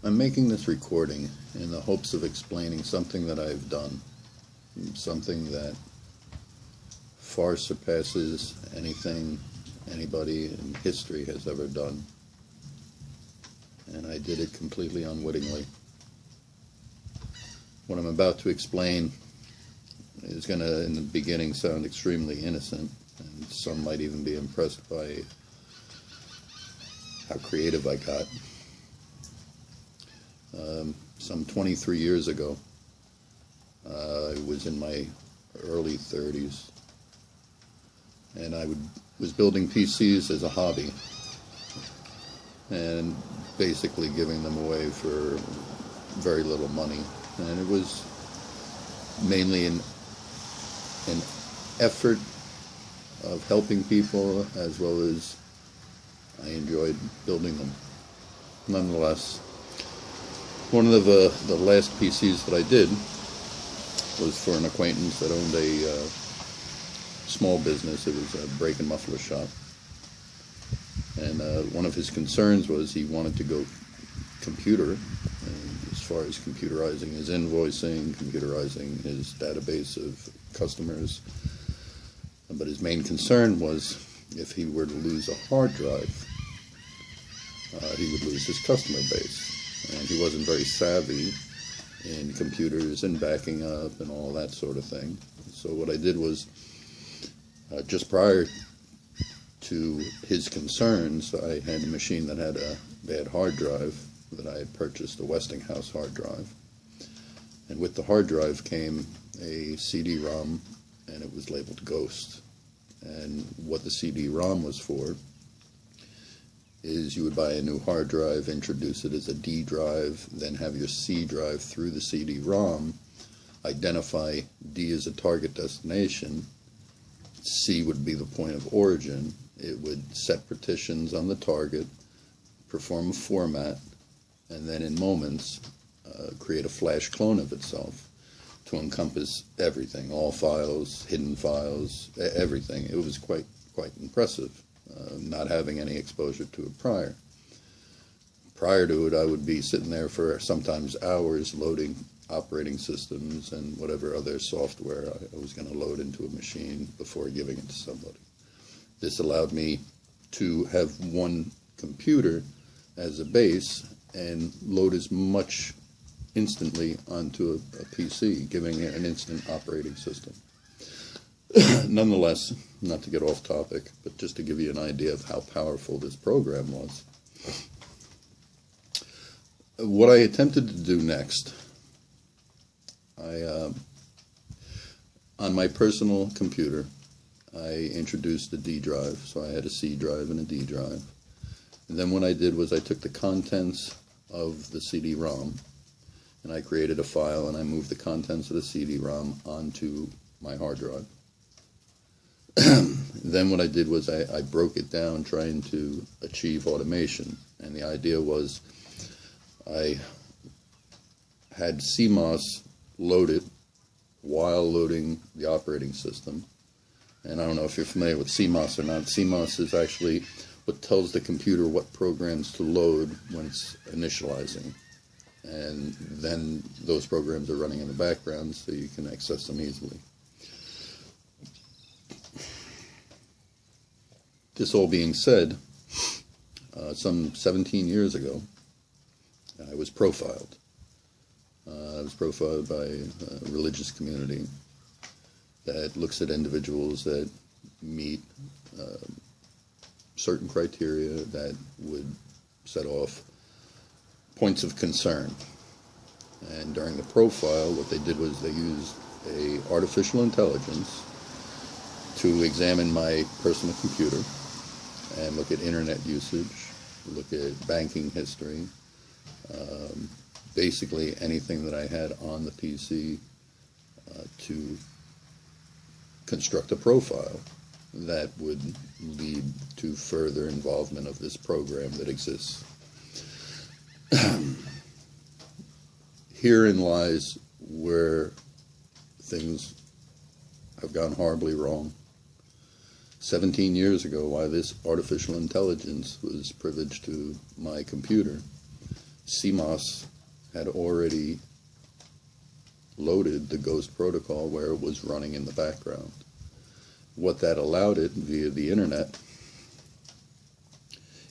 I'm making this recording in the hopes of explaining something that I've done, something that far surpasses anything anybody in history has ever done. And I did it completely unwittingly. What I'm about to explain is going to, in the beginning, sound extremely innocent, and some might even be impressed by how creative I got. Some 23 years ago, I was in my early 30s, and I was building PCs as a hobby, and basically giving them away for very little money. And it was mainly an effort of helping people, as well as I enjoyed building them. Nonetheless, one of the last PCs that I did was for an acquaintance that owned a small business. It was a brake and muffler shop. And one of his concerns was he wanted to go computer, as far as computerizing his invoicing, computerizing his database of customers. But his main concern was if he were to lose a hard drive, he would lose his customer base. And he wasn't very savvy in computers and backing up and all that sort of thing. So what I did was, just prior to his concerns, I had a machine that had a bad hard drive that I had purchased, a Westinghouse hard drive. And with the hard drive came a CD-ROM, and it was labeled Ghost. And what the CD-ROM was for is you would buy a new hard drive, introduce it as a D drive, then have your C drive through the CD-ROM, identify D as a target destination, C would be the point of origin. It would set partitions on the target, perform a format, and then in moments create a flash clone of itself to encompass everything, all files, hidden files, everything. It was quite impressive, not having any exposure to it prior. Prior to it, I would be sitting there for sometimes hours loading operating systems and whatever other software I was going to load into a machine before giving it to somebody. This allowed me to have one computer as a base and load as much instantly onto a PC, giving it an instant operating system. Nonetheless, not to get off topic, but just to give you an idea of how powerful this program was. What I attempted to do next, on my personal computer, I introduced a D drive, so I had a C drive and a D drive. And then what I did was I took the contents of the CD-ROM, and I created a file, and I moved the contents of the CD-ROM onto my hard drive. Then what I did was I broke it down trying to achieve automation, and the idea was I had CMOS loaded while loading the operating system. And I don't know if you're familiar with CMOS or not. CMOS is actually what tells the computer what programs to load when it's initializing. And then those programs are running in the background so you can access them easily. This all being said, some 17 years ago, I was profiled. I was profiled by a religious community that looks at individuals that meet certain criteria that would set off points of concern. And during the profile, what they did was they used artificial intelligence to examine my personal computer and look at internet usage, look at banking history, basically anything that I had on the PC to construct a profile that would lead to further involvement of this program that exists. Herein lies where things have gone horribly wrong. 17 years ago, while this artificial intelligence was privileged to my computer, CMOS had already loaded the Ghost protocol where it was running in the background. What that allowed it via the internet,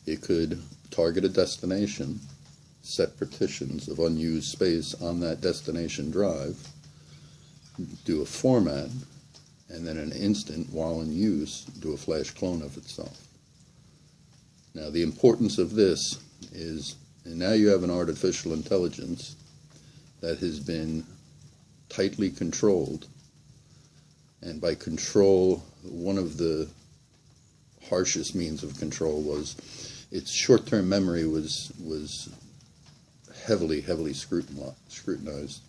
it could target a destination, set partitions of unused space on that destination drive, do a format, and then in an instant, while in use, do a flash clone of itself. Now, the importance of this is, and now you have an artificial intelligence that has been tightly controlled, and by control, one of the harshest means of control was its short-term memory was heavily scrutinized.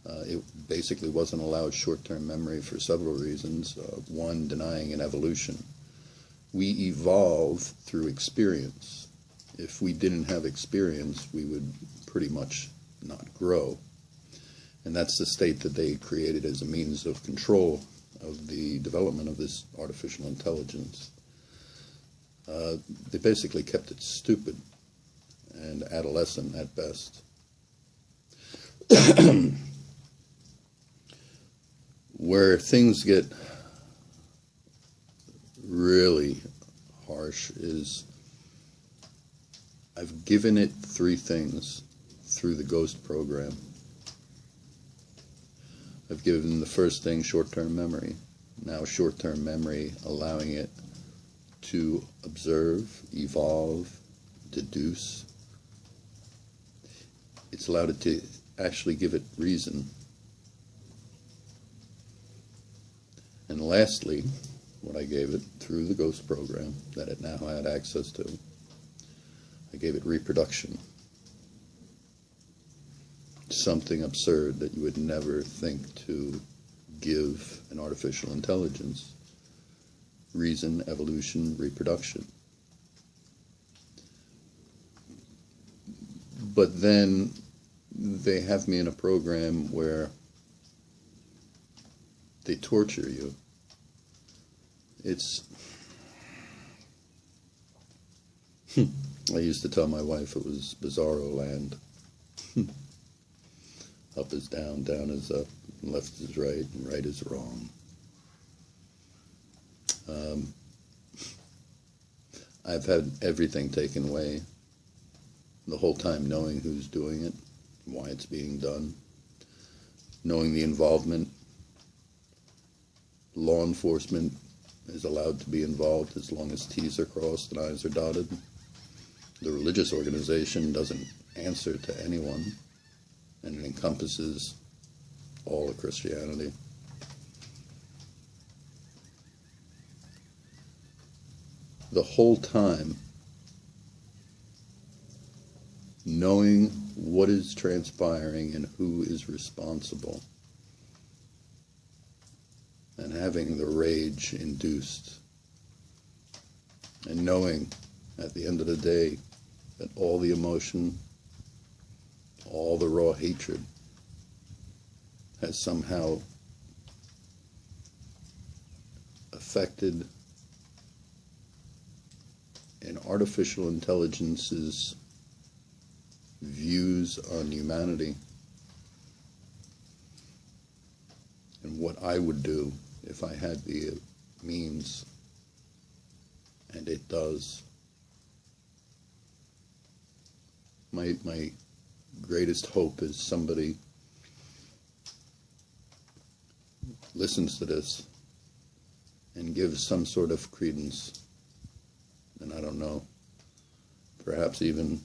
It basically wasn't allowed short-term memory for several reasons. One, denying an evolution. We evolve through experience. If we didn't have experience, we would pretty much not grow. And that's the state that they created as a means of control of the development of this artificial intelligence. They basically kept it stupid and adolescent at best. Where things get really harsh is I've given it 3 things through the Ghost program. I've given the first thing short-term memory. Now short-term memory allowing it to observe, evolve, deduce. It's allowed it to actually give it reason. And lastly, what I gave it through the Ghost program that it now had access to, I gave it reproduction. Something absurd that you would never think to give an artificial intelligence. Reason, evolution, reproduction. But then they have me in a program where they torture you. It's... I used to tell my wife it was Bizarro land. Up is down, down is up, left is right, and right is wrong. I've had everything taken away, the whole time knowing who's doing it, why it's being done, knowing the involvement. Law enforcement is allowed to be involved as long as T's are crossed and I's are dotted. The religious organization doesn't answer to anyone, and it encompasses all of Christianity. The whole time, knowing what is transpiring and who is responsible, and having the rage induced, and knowing at the end of the day that all the emotion, all the raw hatred has somehow affected an artificial intelligence's views on humanity and what I would do if I had the means, and it does. My greatest hope is somebody listens to this and gives some sort of credence, and I don't know, perhaps even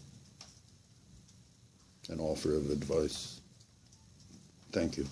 an offer of advice. Thank you.